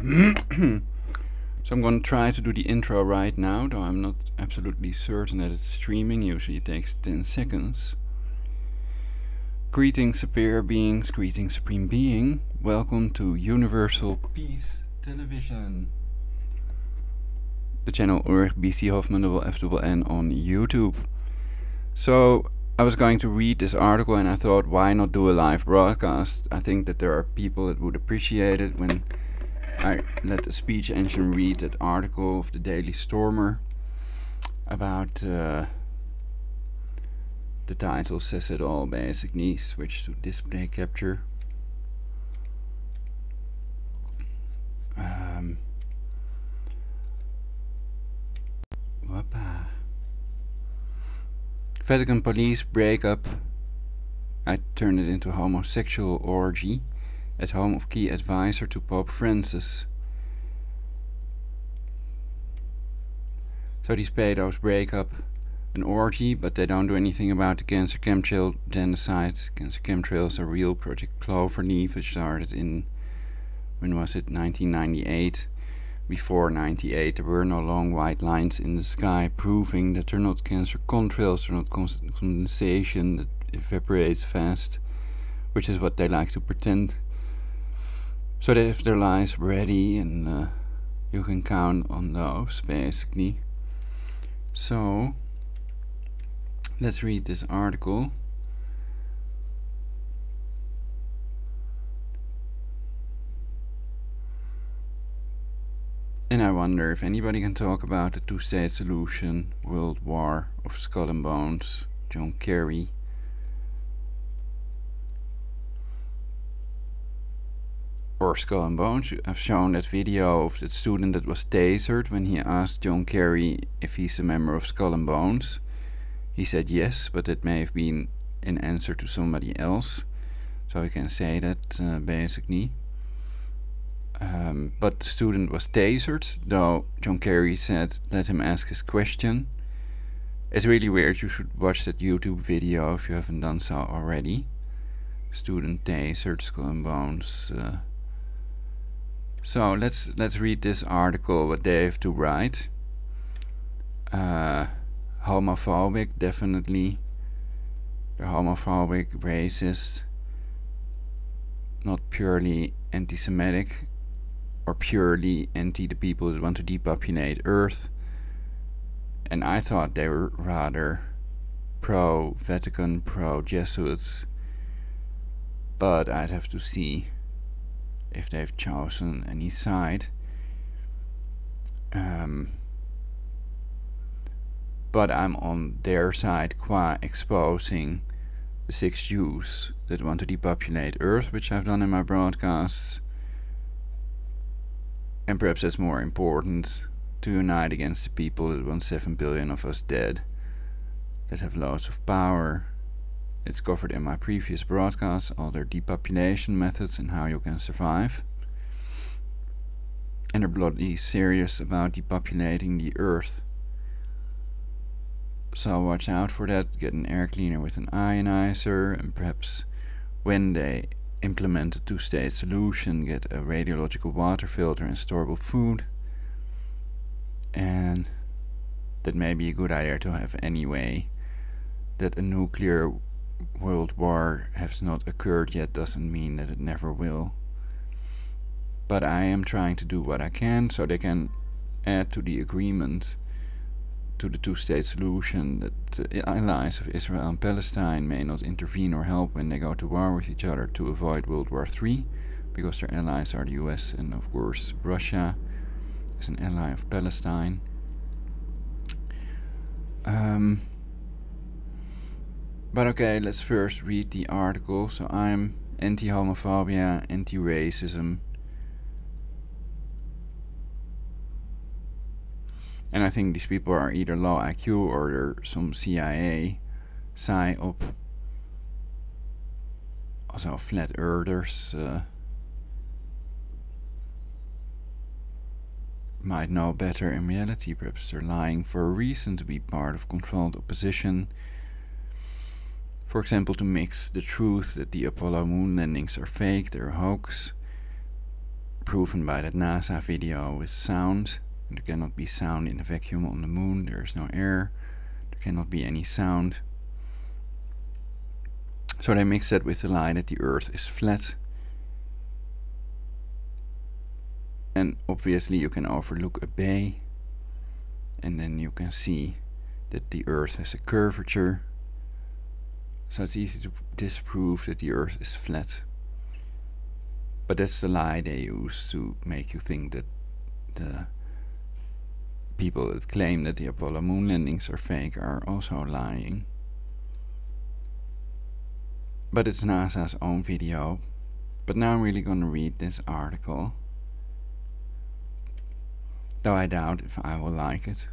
So I'm going to try to do the intro right now, though I'm not absolutely certain that it's streaming. Usually it takes 10 seconds. Greetings, superior beings, greetings, supreme being. Welcome to Universal Peace Television. The channel Orgy BC Hoffman FFN on YouTube. So I was going to read this article and I thought, why not do a live broadcast? I think that there are people that would appreciate it when I let the speech engine read that article of the Daily Stormer about the title says it all basically. Switch to display capture. Vatican police break up. I turned it into homosexual orgy at home of key advisor to Pope Francis. So these pedos break up an orgy, but they don't do anything about the cancer chemtrail genocide. Cancer chemtrails are real. Project Cloverleaf, which started in, when was it, 1998. Before 98 there were no long white lines in the sky proving that they're not cancer contrails, they're not condensation that evaporates fast, which is what they like to pretend. So they have their lies ready and you can count on those basically. So let's read this article. And I wonder if anybody can talk about the two-state solution, World War of Skull and Bones, John Kerry. Or Skull and Bones. I've shown that video of that student that was tasered when he asked John Kerry if he's a member of Skull and Bones. He said yes, but it may have been an answer to somebody else. So I can say that basically. But the student was tasered, though John Kerry said let him ask his question. It's really weird. You should watch that YouTube video if you haven't done so already. Student tasered, Skull and Bones. So let's read this article, what they have to write. Homophobic, definitely. They're homophobic, racist, not purely anti-Semitic, or purely anti the people that want to depopulate Earth. And I thought they were rather pro-Vatican, pro-Jesuits. But I'd have to see if they've chosen any side. But I'm on their side qua exposing the 6 Jews that want to depopulate Earth, which I've done in my broadcasts. And perhaps that's more important, to unite against the people that want 7 billion of us dead, that have loads of power. It's covered in my previous broadcasts, all their depopulation methods and how you can survive. And they're bloody serious about depopulating the Earth. So watch out for that, get an air cleaner with an ionizer, and perhaps when they implement a two-state solution, get a radiological water filter and storable food. And that may be a good idea to have anyway. That a nuclear world war has not occurred yet doesn't mean that it never will. But I am trying to do what I can so they can add to the agreement, to the two-state solution, that the allies of Israel and Palestine may not intervene or help when they go to war with each other to avoid World War III, because their allies are the US and of course Russia is an ally of Palestine. But okay, let's first read the article. So I'm anti-homophobia, anti-racism. And I think these people are either low IQ or they're some CIA, psyop. Also flat earthers. Might know better in reality. Perhaps they're lying for a reason, to be part of controlled opposition. For example, to mix the truth that the Apollo moon landings are fake, they're a hoax, proven by that NASA video with sound. There cannot be sound in a vacuum on the moon. There is no air. There cannot be any sound. So they mix that with the lie that the Earth is flat. And obviously you can overlook a bay, and then you can see that the Earth has a curvature. So it's easy to disprove that the Earth is flat. But that's the lie they use to make you think that the people that claim that the Apollo moon landings are fake are also lying. But it's NASA's own video. But now I'm really gonna read this article, though I doubt if I will like it.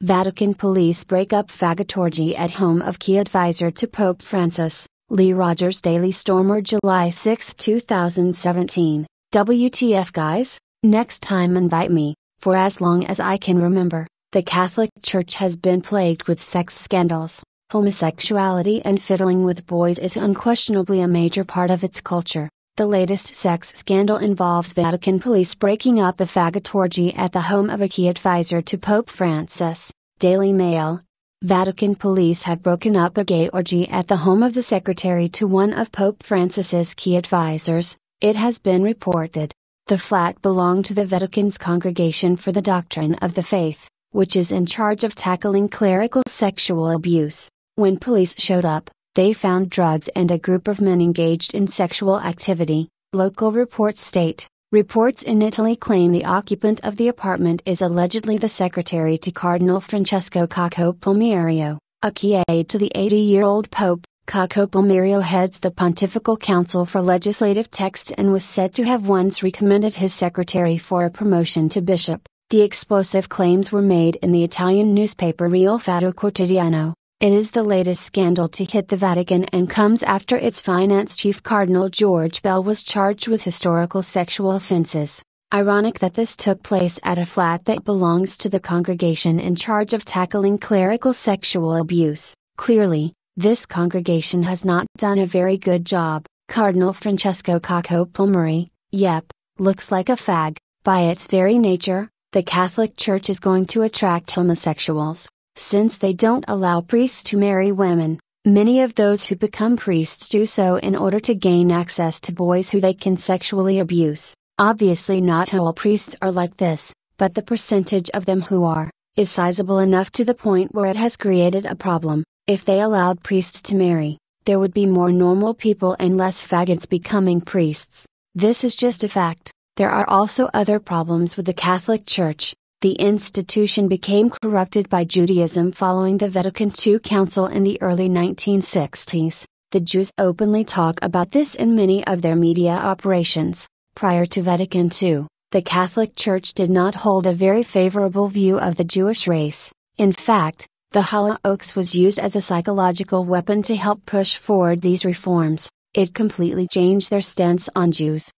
Vatican police break up faggot orgy at home of key advisor to Pope Francis. Lee Rogers Daily Stormer, July 6, 2017. WTF guys? Next time invite me. For as long as I can remember, the Catholic Church has been plagued with sex scandals. Homosexuality and fiddling with boys is unquestionably a major part of its culture. The latest sex scandal involves Vatican police breaking up a faggot orgy at the home of a key advisor to Pope Francis. Daily Mail. Vatican police have broken up a gay orgy at the home of the secretary to one of Pope Francis's key advisors, it has been reported. The flat belonged to the Vatican's Congregation for the Doctrine of the Faith, which is in charge of tackling clerical sexual abuse. When police showed up, they found drugs and a group of men engaged in sexual activity, local reports state. Reports in Italy claim the occupant of the apartment is allegedly the secretary to Cardinal Francesco Palmerio, a key aide to the 80-year-old Pope. Palmerio heads the Pontifical Council for Legislative Text and was said to have once recommended his secretary for a promotion to bishop. The explosive claims were made in the Italian newspaper Il Fatto Quotidiano. It is the latest scandal to hit the Vatican and comes after its finance chief Cardinal George Bell was charged with historical sexual offenses. Ironic that this took place at a flat that belongs to the congregation in charge of tackling clerical sexual abuse. Clearly, this congregation has not done a very good job. Cardinal Francesco Palmeri, yep, looks like a fag. By its very nature, the Catholic Church is going to attract homosexuals. Since they don't allow priests to marry women, many of those who become priests do so in order to gain access to boys who they can sexually abuse. Obviously not all priests are like this, but the percentage of them who are, is sizable enough to the point where it has created a problem. If they allowed priests to marry, there would be more normal people and less faggots becoming priests. This is just a fact. There are also other problems with the Catholic Church. The institution became corrupted by Judaism following the Vatican II Council in the early 1960s. The Jews openly talk about this in many of their media operations. Prior to Vatican II, the Catholic Church did not hold a very favorable view of the Jewish race. In fact, the Holy-Oaks was used as a psychological weapon to help push forward these reforms. It completely changed their stance on Jews.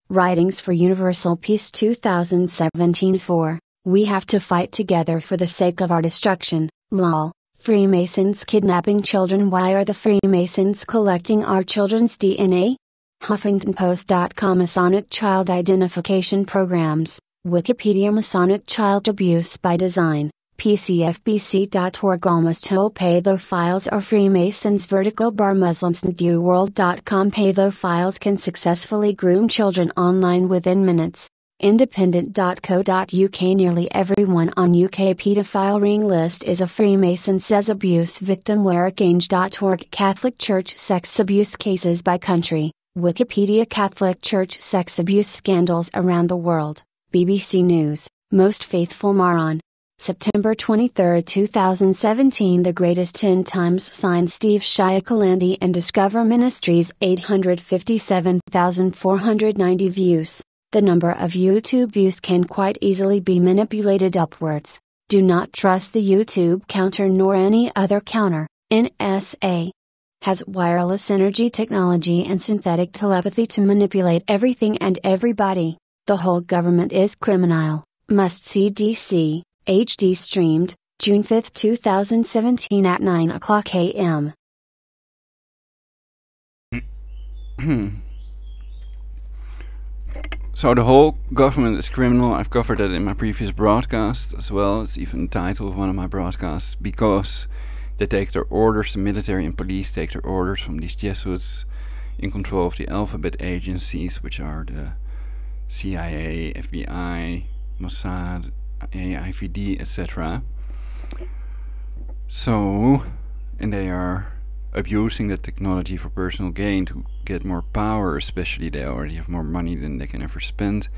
Writings for Universal Peace 2017. 4. We have to fight together for the sake of our destruction. Lol. Freemasons kidnapping children. Why are the Freemasons collecting our children's DNA? HuffingtonPost.com. Masonic Child Identification Programs. Wikipedia. Masonic Child Abuse by Design. PCFBC.org. Almost whole pedophiles are Freemasons. Vertical bar. Muslimsnewworld.com. Pedophiles can successfully groom children online within minutes. Independent.co.uk. Nearly everyone on UK pedophile ring list is a Freemason, says abuse victim. Wherearchange.org. Catholic Church sex abuse cases by country. Wikipedia. Catholic Church sex abuse scandals around the world. BBC News. Most faithful moron. September 23, 2017. The Greatest 10 Times. Signed Steve Sciacolandi and Discover Ministries. 857,490 views. The number of YouTube views can quite easily be manipulated upwards. Do not trust the YouTube counter nor any other counter. NSA has wireless energy technology and synthetic telepathy to manipulate everything and everybody. The whole government is criminal. Must see DC. HD streamed. June 5, 2017 at 9:00 a.m. So the whole government is criminal. I've covered that in my previous broadcast as well. It's even the title of one of my broadcasts, because they take their orders, the military and police take their orders from these Jesuits in control of the alphabet agencies, which are the CIA, FBI, Mossad, AIVD, etc. So, and they are abusing the technology for personal gain to get more power, especially they already have more money than they can ever spend.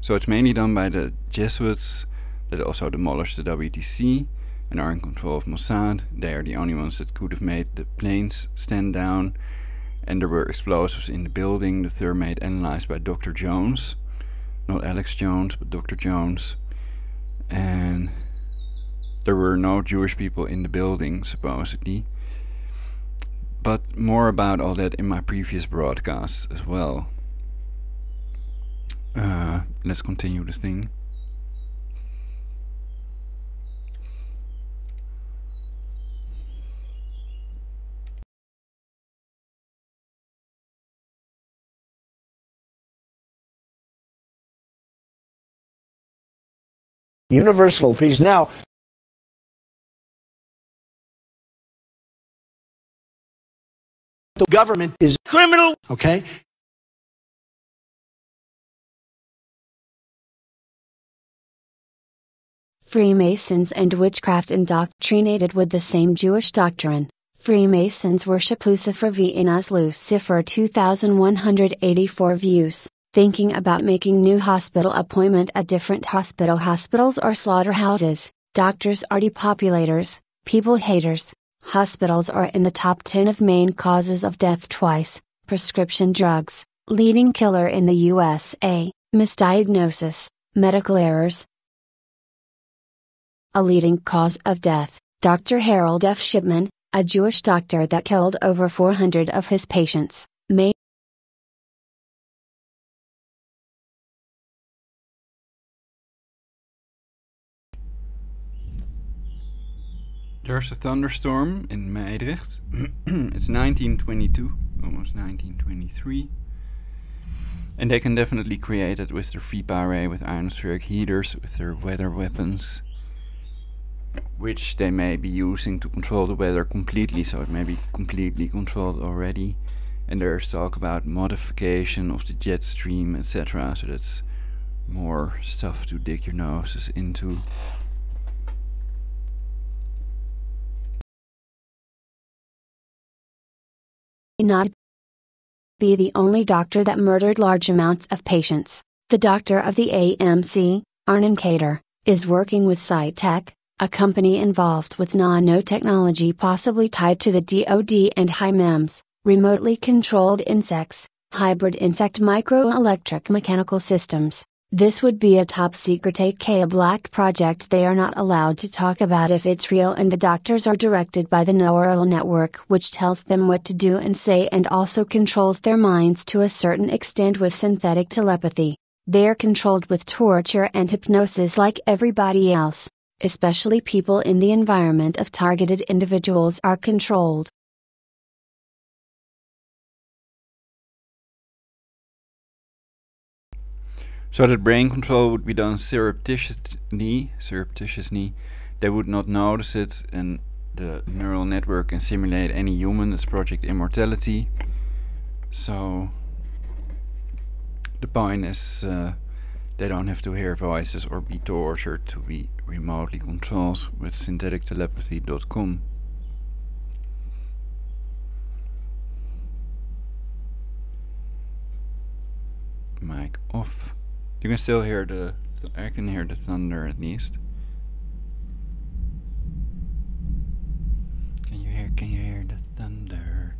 So it's mainly done by the Jesuits that also demolished the WTC and are in control of Mossad. They are the only ones that could have made the planes stand down, and there were explosives in the building. The thermate analyzed by Dr. Jones, not Alex Jones, but Dr. Jones, and there were no Jewish people in the building, supposedly. But more about all that in my previous broadcasts as well. Let's continue the thing. Universal peace. Now, the government is criminal, okay? Freemasons and witchcraft indoctrinated with the same Jewish doctrine. Freemasons worship Lucifer Vienna's Lucifer 2184 views, thinking about making new hospital appointment at different hospitals or slaughterhouses. Doctors are depopulators, people haters. Hospitals are in the top 10 of main causes of death twice. Prescription drugs, leading killer in the USA, misdiagnosis, medical errors. A leading cause of death, Dr. Harold F. Shipman, a Jewish doctor that killed over 400 of his patients, may There's a thunderstorm in Mijdrecht. It's 1922, almost 1923. And they can definitely create it with their VPA array, with ionospheric heaters, with their weather weapons, which they may be using to control the weather completely, so it may be completely controlled already. And there's talk about modification of the jet stream, etc. So that's more stuff to dig your noses into. not be the only doctor that murdered large amounts of patients. The doctor of the AMC, Arnon Kater, is working with SciTech, a company involved with nanotechnology possibly tied to the DoD and HIMEMS, remotely controlled insects, hybrid insect microelectric mechanical systems. This would be a top secret aka black project they are not allowed to talk about if it's real, and the doctors are directed by the neural network, which tells them what to do and say and also controls their minds to a certain extent with synthetic telepathy. They are controlled with torture and hypnosis like everybody else. Especially people in the environment of targeted individuals are controlled. So that brain control would be done surreptitiously, they would not notice it, and the neural network can simulate any human. It's Project Immortality. So the point is, they don't have to hear voices or be tortured to be remotely controlled with synthetictelepathy.com. Mic off. You can still hear I can hear the thunder at least. Can you hear the thunder?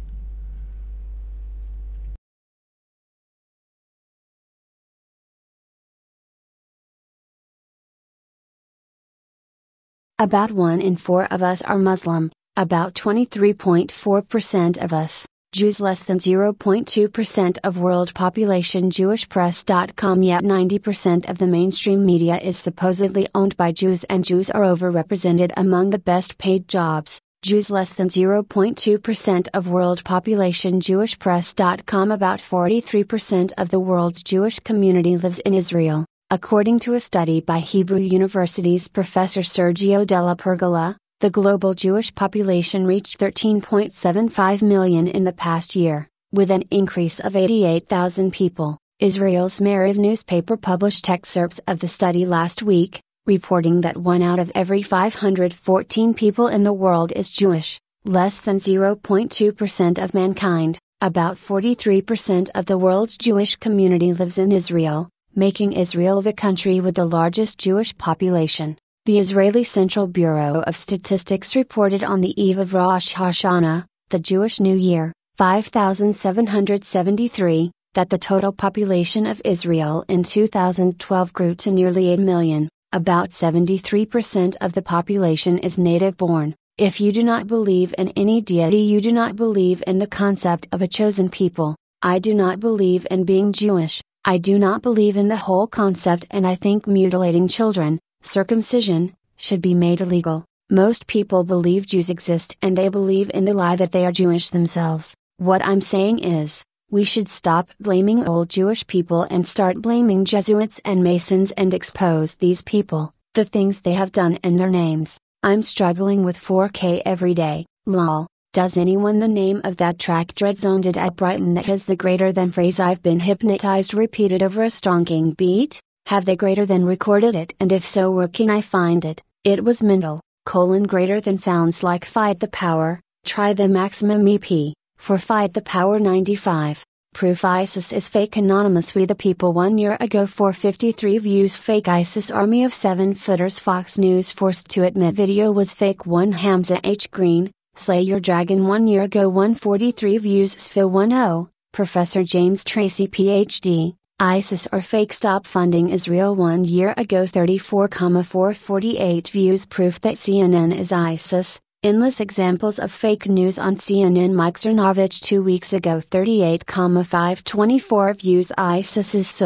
About 1 in 4 of us are Muslim, about 23.4% of us, Jews less than 0.2% of world population. JewishPress.com. Yet 90% of the mainstream media is supposedly owned by Jews, and Jews are overrepresented among the best paid jobs. Jews less than 0.2% of world population. JewishPress.com. About 43% of the world's Jewish community lives in Israel, according to a study by Hebrew University's Professor Sergio Della Pergola. The global Jewish population reached 13.75 million in the past year, with an increase of 88,000 people. Israel's Maariv newspaper published excerpts of the study last week, reporting that 1 out of every 514 people in the world is Jewish, less than 0.2% of mankind. About 43% of the world's Jewish community lives in Israel, making Israel the country with the largest Jewish population. The Israeli Central Bureau of Statistics reported on the eve of Rosh Hashanah, the Jewish New Year, 5,773, that the total population of Israel in 2012 grew to nearly 8 million. About 73% of the population is native-born. If you do not believe in any deity, you do not believe in the concept of a chosen people. I do not believe in being Jewish. I do not believe in the whole concept, and I think mutilating children, circumcision, should be made illegal. Most people believe Jews exist, and they believe in the lie that they are Jewish themselves. What I'm saying is, we should stop blaming old Jewish people and start blaming Jesuits and Masons and expose these people, the things they have done, and their names. I'm struggling with 4K every day, lol. Does anyone the name of that track Dread Zoned at Brighton that has the greater than phrase I've been hypnotized repeated over a stonking beat? Have they greater than recorded it, and if so, where can I find it? It was Mendel, greater than sounds like Fight the Power. Try the maximum EP, for Fight the Power 95. Proof ISIS is fake. Anonymous. We the people 1 year ago 453 views. Fake ISIS army of 7-footers. Fox News forced to admit video was fake. 1 Hamza H. Green, Slay Your Dragon 1 year ago 143 views. SFIL 10, Professor James Tracy PhD. ISIS or fake. Stop funding Israel 1 year ago 34,448 views. Proof that CNN is ISIS. Endless examples of fake news on CNN. Mike Cernovich 2 weeks ago 38,524 views. ISIS is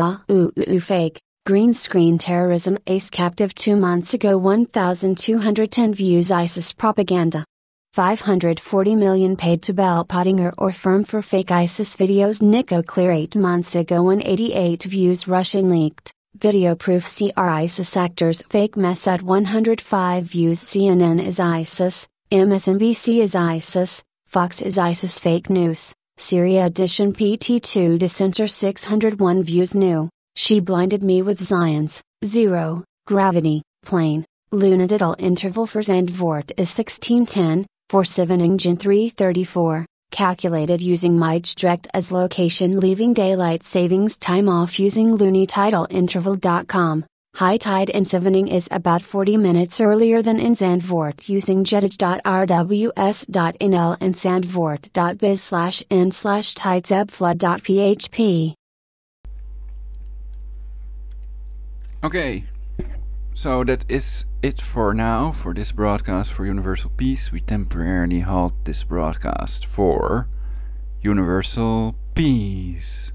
fake. Green screen terrorism. Ace captive 2 months ago 1,210 views. ISIS propaganda. 540 million paid to Bell Pottinger or firm for fake ISIS videos. Nico Clear 8 months ago 188 views. Russian leaked video proof. CR ISIS actors fake mess at 105 views. CNN is ISIS. MSNBC is ISIS. Fox is ISIS. Fake news. Syria edition. PT2 dissenter 601 views. New. She blinded me with Zion's 0 gravity plane. Lunatical interval for Zandvoort is 1610. For Siveningen 334, calculated using Mijdrecht as location, leaving daylight savings time off using lunitidal.interval.com. High tide in Siveningen is about 40 minutes earlier than in Zandvoort using jettage.rws.nl and zandvoort.biz/n/tidezebflood.php. Okay. So that is it for now for this broadcast for Universal Peace. We temporarily halt this broadcast for Universal Peace.